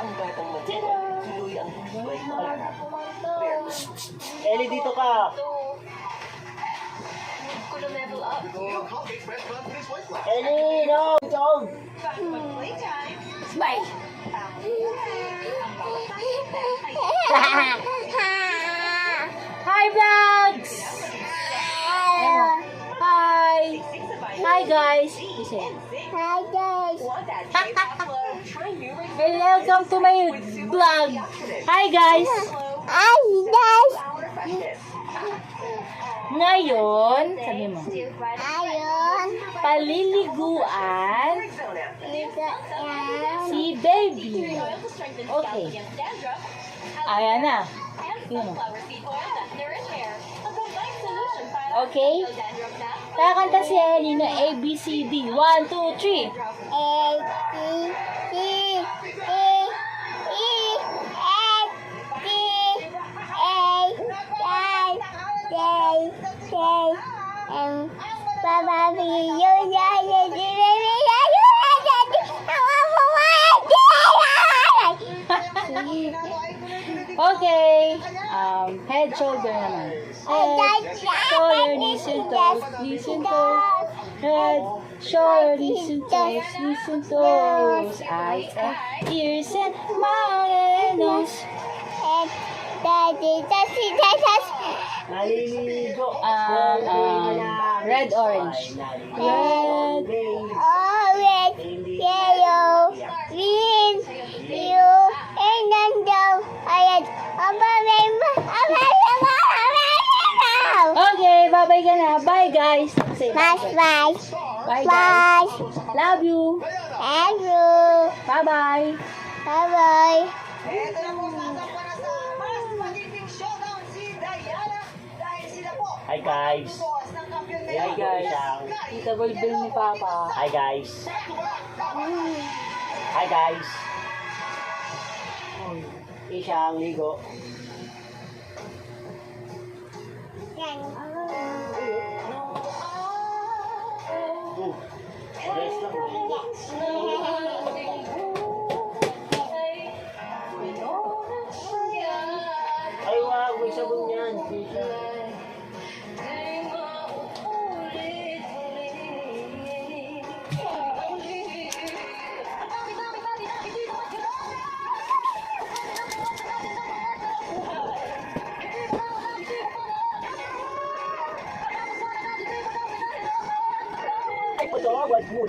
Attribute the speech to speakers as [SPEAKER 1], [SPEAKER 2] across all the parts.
[SPEAKER 1] Ang batang matibay, tuloy ang buhay na anak. Ellie, dito ka! Ellie, no! Ito!
[SPEAKER 2] Smile! Hi, vlogs! Hi! Hi, guys!
[SPEAKER 3] Hi guys.
[SPEAKER 2] Welcome to my vlog! Hi, guys!
[SPEAKER 3] Hi guys.
[SPEAKER 2] Ngayon, sabi mo,
[SPEAKER 3] Ayun.
[SPEAKER 2] paliliguan
[SPEAKER 3] Ito yan.
[SPEAKER 2] si baby. Okay. Ayan na. Yun o. Okay? Kakanta si Ellie na ABCD. 1, 2, 3.
[SPEAKER 3] A, B, C, D, E, F, G, H, I, J, K, M. Baba, B, U, Z, Z,
[SPEAKER 2] Okay. Head, shoulder naman. Head, shoulder, knees and toes, knees and toes. Head, shoulder, knees and toes, knees and toes. Eyes and ears and mouth and nose.
[SPEAKER 1] Naliligo!
[SPEAKER 2] Red, orange. Red,
[SPEAKER 3] Orange, yellow, green, blue, and then down. Ayan.
[SPEAKER 2] Okay, bye-bye ka na. Bye, guys. Say
[SPEAKER 3] Bye, bye.
[SPEAKER 2] Bye,
[SPEAKER 3] Bye.
[SPEAKER 2] guys. Love you.
[SPEAKER 3] Thank you.
[SPEAKER 2] Bye-bye.
[SPEAKER 3] Bye-bye.
[SPEAKER 4] Ito na po sasampa na sa mas magiging showdown si Diana dahil sila po
[SPEAKER 1] Hi guys!
[SPEAKER 4] boss ng kampiyon
[SPEAKER 1] Hi
[SPEAKER 4] ngayon.
[SPEAKER 1] guys!
[SPEAKER 2] Tita Bulbul ni Papa.
[SPEAKER 1] Hi guys! Hi guys! Isang ligo.
[SPEAKER 3] Yan.
[SPEAKER 1] Rest lang. Ay wow, may sabon yan. Ay, patawad mo.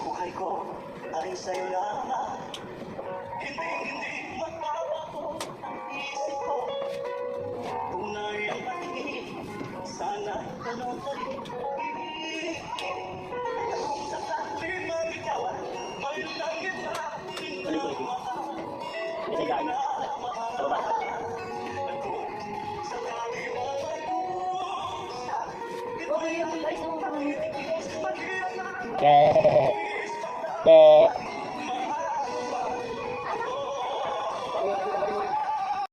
[SPEAKER 1] Buhay ko ay sa'yo lang. Hindi magbabago ang isip ko. Tunay ang pag-ibig, sana ganun pa rin pag-ibig. At kung sakali mabitawan, may langit na pinamata. Hindi na mahal. At kung sakali mabitawan, ito'y ang pag-ibig. Ke.